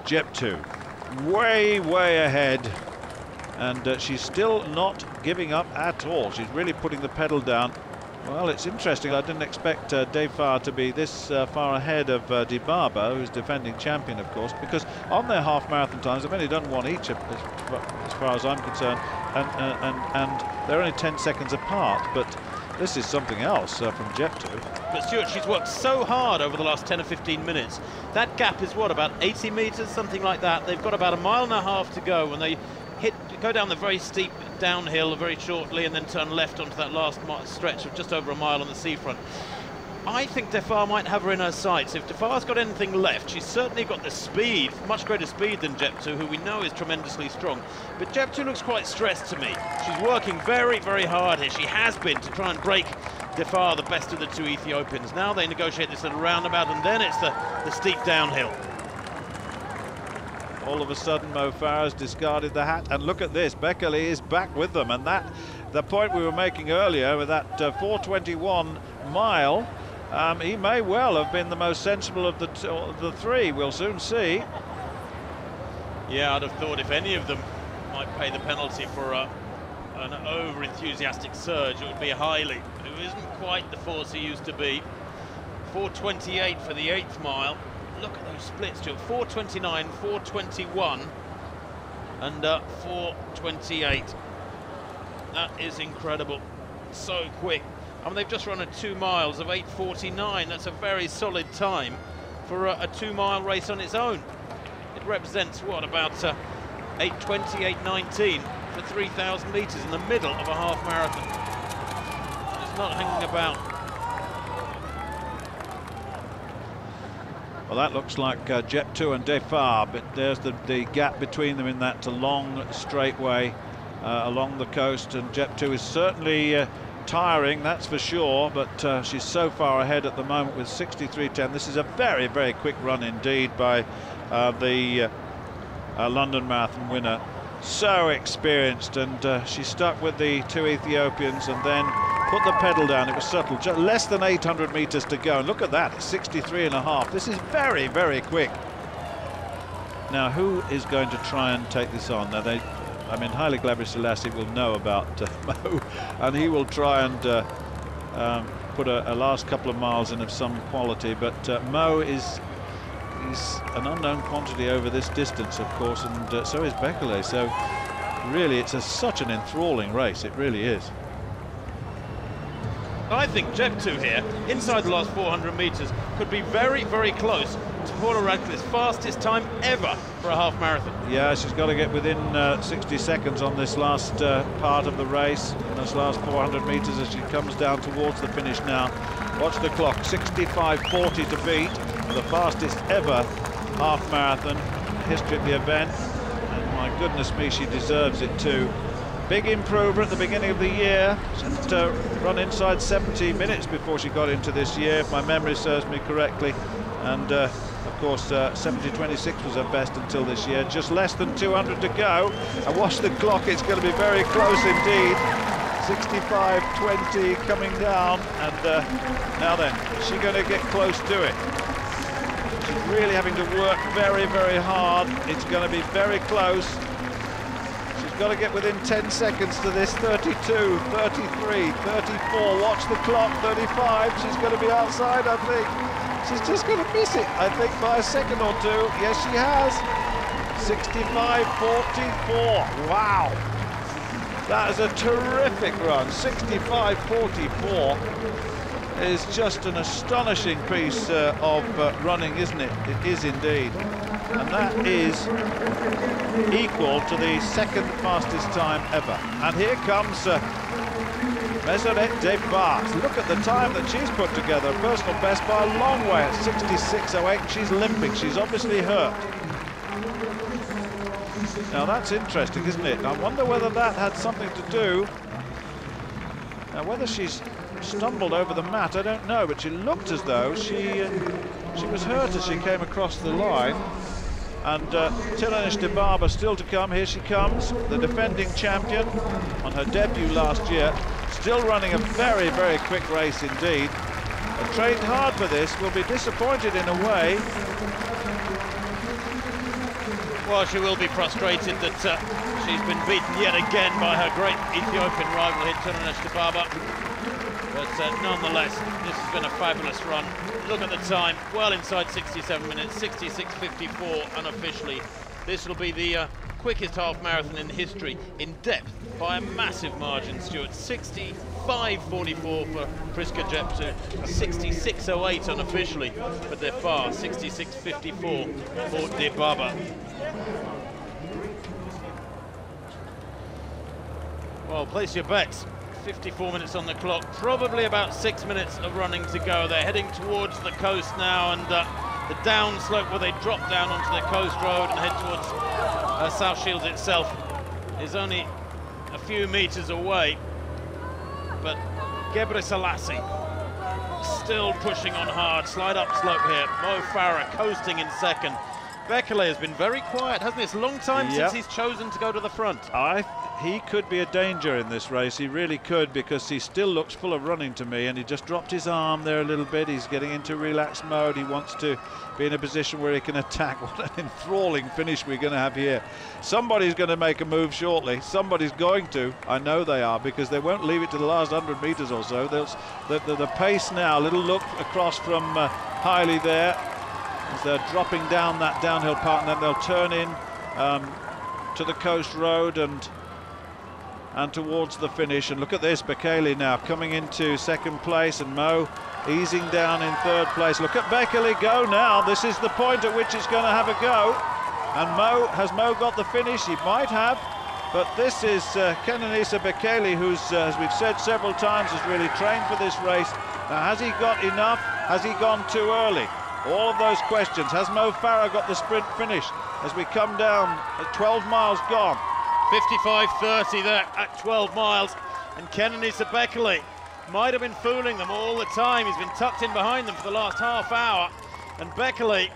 Gebrselassié, way ahead, and she's still not giving up at all. She's really putting the pedal down. Well, it's interesting. I didn't expect Farah to be this far ahead of Bupa, who's defending champion, of course, because on their half marathon times, they've only done one each, as far as I'm concerned, and they're only 10 seconds apart. But this is something else from Gebrselassié. But Stuart, she's worked so hard over the last 10 or 15 minutes. That gap is what, about 80 metres, something like that. They've got about 1.5 miles to go when they go down the very steep downhill very shortly and then turn left onto that last stretch of just over 1 mile on the seafront. I think Farah might have her in her sights. If Farah's got anything left, she's certainly got the speed, much greater speed than Gebrselassié, who we know is tremendously strong. But Gebrselassié looks quite stressed to me. She's working very hard here. She has been, to try and break Farah, the best of the two Ethiopians. Now they negotiate this little roundabout, and then it's the steep downhill. All of a sudden, Farah's discarded the hat, and look at this, Bekele is back with them, and that, the point we were making earlier with that 4:21 mile, he may well have been the most sensible of the three. We'll soon see. Yeah, I'd have thought if any of them might pay the penalty for an over-enthusiastic surge, it would be Hailé, who isn't quite the force he used to be. 4:28 for the 8th mile. Look at those splits, Stuart. 4:29, 4:21, and 4:28. That is incredible. So quick. I mean, they've just run 2 miles of 8:49. That's a very solid time for a 2-mile race on its own. It represents, what, about 8:20, 8:19 for 3,000 metres in the middle of a half marathon. It's not hanging about. Well, that looks like Gebrselassié and Farah, but there's the gap between them in that long straightway along the coast, and Gebrselassié is certainly tiring, that's for sure, but she's so far ahead at the moment with 63.10. This is a very quick run indeed by the London Marathon winner. So experienced, and she stuck with the two Ethiopians and then put the pedal down. It was subtle. Just less than 800 meters to go, and look at that, 63.5. This is very quick. Now, who is going to try and take this on? Now, I mean, Hailé Gebrselassié will know about Mo, and he will try and put a last couple of miles in of some quality, but Mo is an unknown quantity over this distance, of course, and so is Bekele. So really, it's such an enthralling race. It really is. I think Gebrselassié here, inside the last 400 metres, could be very close to Paula Radcliffe's fastest time ever for a half marathon. Yeah, she's got to get within 60 seconds on this last part of the race, this last 400 metres as she comes down towards the finish now. Watch the clock, 65:40 to beat, the fastest ever half marathon in the history of the event. And my goodness me, she deserves it too. Big improver at the beginning of the year. She had to run inside 70 minutes before she got into this year, if my memory serves me correctly. And of course, 70:26 was her best until this year. Just less than 200 to go. And watch the clock, it's going to be very close indeed. 65:20 coming down. And now then, is she going to get close to it? She's really having to work very hard. It's going to be very close. Got to get within 10 seconds to this. 32, 33, 34. Watch the clock. 35. She's going to be outside, I think. She's just going to miss it, I think, by a second or two. Yes, she has. 65:44. Wow. That is a terrific run. 65:44 is just an astonishing piece of running, isn't it? It is indeed. And that is equal to the second fastest time ever. And here comes Farah. Look at the time that she's put together, a personal best by a long way at 66:08. She's limping, she's obviously hurt. Now that's interesting, isn't it? I wonder whether that had something to do. Now whether she's stumbled over the mat, I don't know, but she looked as though she was hurt as she came across the line. And Bupa still to come. Here she comes, the defending champion on her debut last year, still running a very quick race indeed, and trained hard for this. Will be disappointed in a way. Well, she will be frustrated that she's been beaten yet again by her great Ethiopian rival here, Kenenisa Bekele. But nonetheless, this has been a fabulous run. Look at the time, well inside 67 minutes, 66.54 unofficially. This will be the quickest half marathon in history, in depth, by a massive margin, Stuart. 65.44 for Priska Jeptu, 66.08 unofficially, but they're far, 66.54 for Dibaba. Well, place your bets. 54 minutes on the clock, probably about 6 minutes of running to go. They're heading towards the coast now, and the down slope where they drop down onto the coast road and head towards South Shields itself is only a few meters away. But Gebrselassié still pushing on hard, slide up slope here. Mo Farah coasting in second. Bekele has been very quiet, hasn't he? It's a long time since he's chosen to go to the front. He could be a danger in this race, he really could, because he still looks full of running to me, and he just dropped his arm there a little bit. He's getting into relaxed mode. He wants to be in a position where he can attack. What an enthralling finish we're going to have here. Somebody's going to make a move shortly. Somebody's going to. I know they are, because they won't leave it to the last 100 meters or so. The pace now, a little look across from Hailé there, as they're dropping down that downhill part, and then they'll turn in to the coast road and towards the finish. And look at this, Bekele now coming into second place, and Mo easing down in third place. Look at Bekele go now. This is the point at which it's going to have a go. And has Mo got the finish? He might have, but this is Kenenisa Bekele, who's, as we've said several times, has really trained for this race. Now, has he got enough? Has he gone too early? All of those questions. Has Mo Farah got the sprint finish as we come down at 12 miles gone? 55.30 there at 12 miles, and Kenenisa Bekele might have been fooling them all the time. He's been tucked in behind them for the last half hour, and Bekele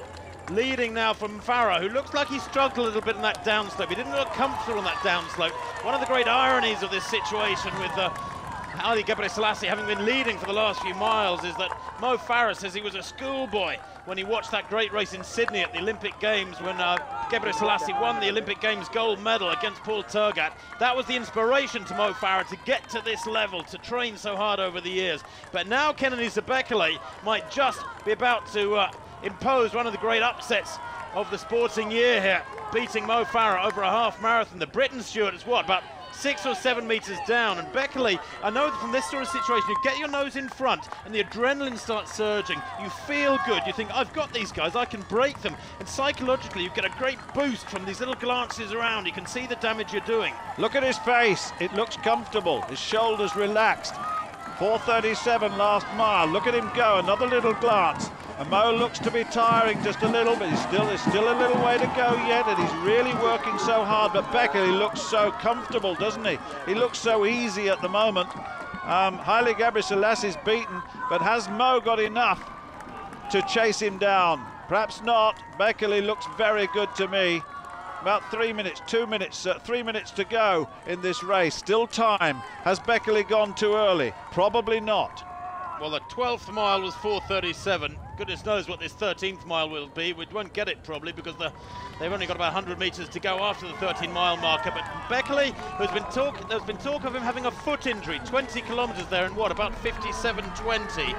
leading now from Farah, who looks like he struggled a little bit in that downslope. He didn't look comfortable on that downslope. One of the great ironies of this situation with Hailé Gebrselassié having been leading for the last few miles is that Mo Farah says he was a schoolboy when he watched that great race in Sydney at the Olympic Games when Gebrselassié won the Olympic Games gold medal against Paul Turgat. That was the inspiration to Mo Farah to get to this level, to train so hard over the years. But now Kenenisa Bekele might just be about to impose one of the great upsets of the sporting year here, beating Mo Farah over a half marathon. The Briton Stuart is what, about 6 or 7 meters down, and Bekele, I know that from this sort of situation, you get your nose in front and the adrenaline starts surging, you feel good, you think, I've got these guys, I can break them, and psychologically you get a great boost from these little glances around. You can see the damage you're doing. Look at his face, it looks comfortable, his shoulders relaxed. 4:37 last mile, look at him go, another little glance. And Mo looks to be tiring just a little, but there's still a little way to go yet, and he's really working so hard. But Bekele looks so comfortable, doesn't he? He looks so easy at the moment. Hailé Gebrselassié's beaten, but has Mo got enough to chase him down? Perhaps not. Bekele looks very good to me. About 3 minutes, 2 minutes, 3 minutes to go in this race. Still time. Has Bekele gone too early? Probably not. Well, the 12th mile was 4:37. Goodness knows what this 13th mile will be. We won't get it probably because they've only got about 100 metres to go after the 13-mile marker. But Bekele, there's been talk of him having a foot injury, 20 kilometres there in what, about 57.20.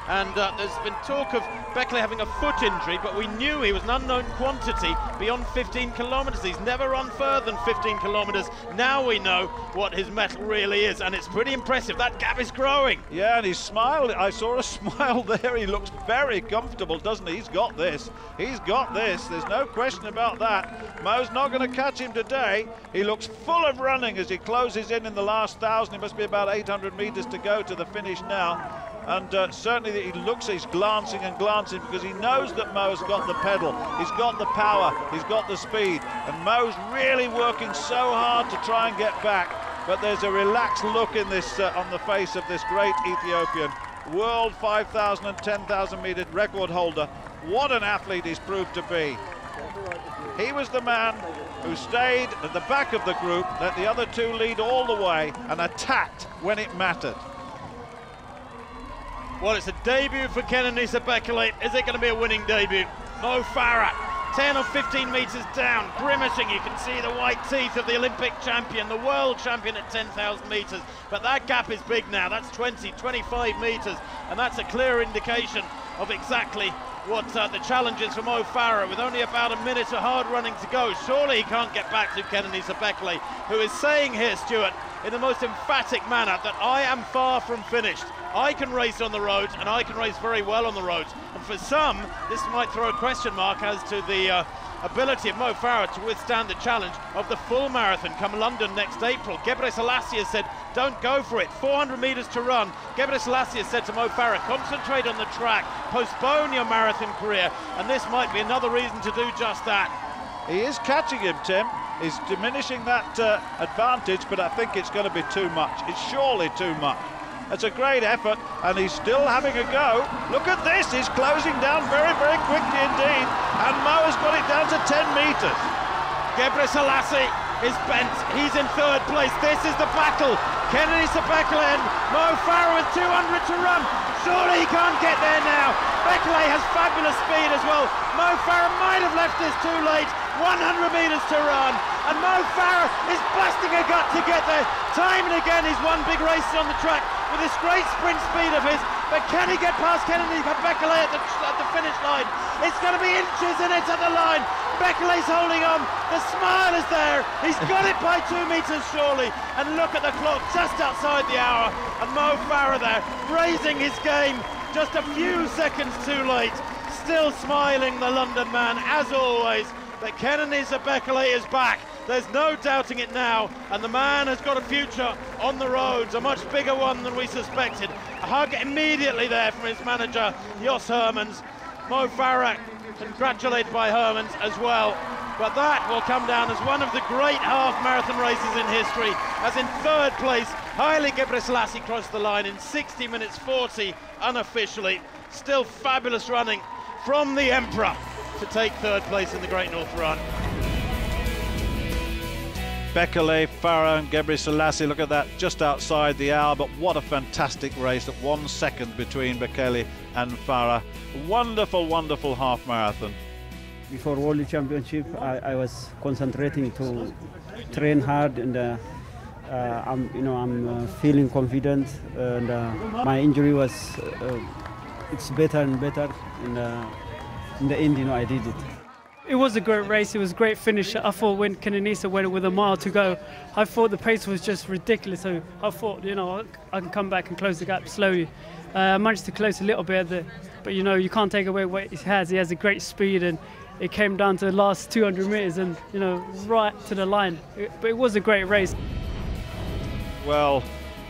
And there's been talk of Bekele having a foot injury, but we knew he was an unknown quantity beyond 15 kilometres. He's never run further than 15 kilometres. Now we know what his mettle really is, and it's pretty impressive. That gap is growing. Yeah, and he smiled. I saw a smile there. He looks very comfortable, doesn't he? He's got this. He's got this. There's no question about that. Mo's not going to catch him today. He looks full of running as he closes in the last 1,000. It must be about 800 metres to go to the finish now. And certainly he's glancing and glancing because he knows that Mo's got the pedal, he's got the power, he's got the speed, and Mo's really working so hard to try and get back. But there's a relaxed look in this on the face of this great Ethiopian, world 5,000 and 10,000 metre record holder. What an athlete he's proved to be. He was the man who stayed at the back of the group, let the other two lead all the way, and attacked when it mattered. Well, it's a debut for Kenenisa Bekele. Is it going to be a winning debut? Mo Farah 10 or 15 metres down, grimacing. You can see the white teeth of the Olympic champion, the world champion at 10,000 metres. But that gap is big now. That's 20, 25 metres, and that's a clear indication of exactly what the challenge is for Mo Farah, with only about a minute of hard running to go. Surely he can't get back to Kenenisa Bekele, who is saying here, Stuart, in the most emphatic manner, that I am far from finished. I can race on the roads, and I can race very well on the roads. And for some, this might throw a question mark as to the ability of Mo Farah to withstand the challenge of the full marathon come London next April. Gebrselassié said, don't go for it. 400 metres to run. Gebrselassié said to Mo Farah, concentrate on the track, postpone your marathon career, and this might be another reason to do just that. He is catching him, Tim. He's diminishing that advantage, but I think it's going to be too much. It's surely too much. It's a great effort, and he's still having a go. Look at this, he's closing down very, very quickly indeed, and Mo has got it down to 10 metres. Gebrselassié is bent, he's in third place. This is the battle. Kenenisa Bekele and Mo Farah with 200 to run. Surely he can't get there now. Bekele has fabulous speed as well. Mo Farah might have left this too late. 100 metres to run, and Mo Farah is busting a gut to get there. Time and again he's won big races on the track with this great sprint speed of his, but can he get past Kenenisa Bekele at the finish line? It's going to be inches in it at the line. Bekele's holding on, the smile is there, he's got it by 2 metres surely, and look at the clock just outside the hour, and Mo Farah there raising his game just a few seconds too late, still smiling, the London man as always. But Kenenisa Bekele is back. There's no doubting it now, and the man has got a future on the roads, a much bigger one than we suspected. A hug immediately there from his manager, Jos Hermans. Mo Farah congratulated by Hermans as well. But that will come down as one of the great half-marathon races in history, as in third place, Hailé Gebrselassié crossed the line in 60 minutes 40 unofficially. Still fabulous running from the Emperor to take third place in the Great North Run. Bekele, Farah and Gebrselassié, look at that, just outside the hour, but what a fantastic race at 1 second between Bekele and Farah. Wonderful, wonderful half marathon. Before World Championship, I was concentrating to train hard, and I'm feeling confident, and my injury was it's better and better, and in the end, I did it. It was a great race. It was a great finish. I thought when Kenenisa went with a mile to go, I thought the pace was just ridiculous. So I thought, I can come back and close the gap slowly. I managed to close a little bit, but you can't take away what he has. He has a great speed, and it came down to the last 200 meters, and right to the line. But it was a great race. Well,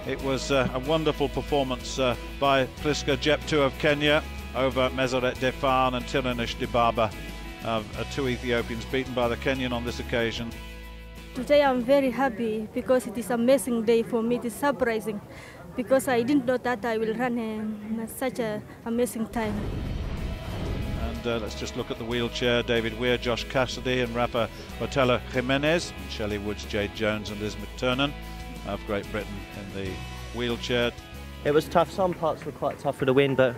it was a wonderful performance by Gebrselassié of Kenya over Meseret Defan and Tiranish Dibaba, two Ethiopians beaten by the Kenyan on this occasion. Today I'm very happy because it is an amazing day for me. It is surprising because I didn't know that I will run in such an amazing time. And let's just look at the wheelchair. David Weir, Josh Cassidy and Rafa Otelo Jimenez, Shelley Woods, Jade Jones and Liz McTurnan of Great Britain in the wheelchair. It was tough. Some parts were quite tough for the wind, but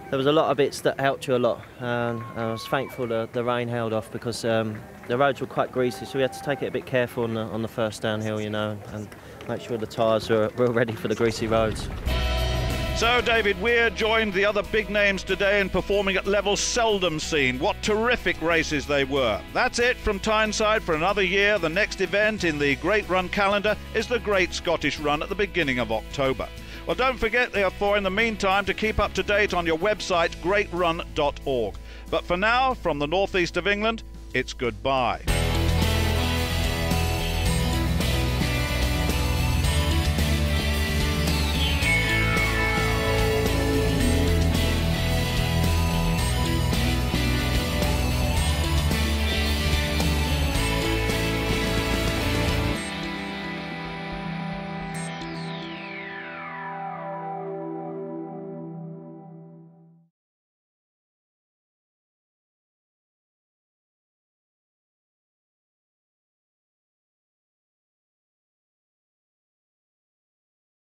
there was a lot of bits that helped you a lot, and I was thankful the rain held off, because the roads were quite greasy, so we had to take it a bit careful on the first downhill, and make sure the tyres were ready for the greasy roads. So David Weir joined the other big names today in performing at levels seldom seen. What terrific races they were. That's it from Tyneside for another year. The next event in the Great Run calendar is the Great Scottish Run at the beginning of October. Well, don't forget, therefore, in the meantime, to keep up to date on your website, greatrun.org. But for now, from the northeast of England, it's goodbye.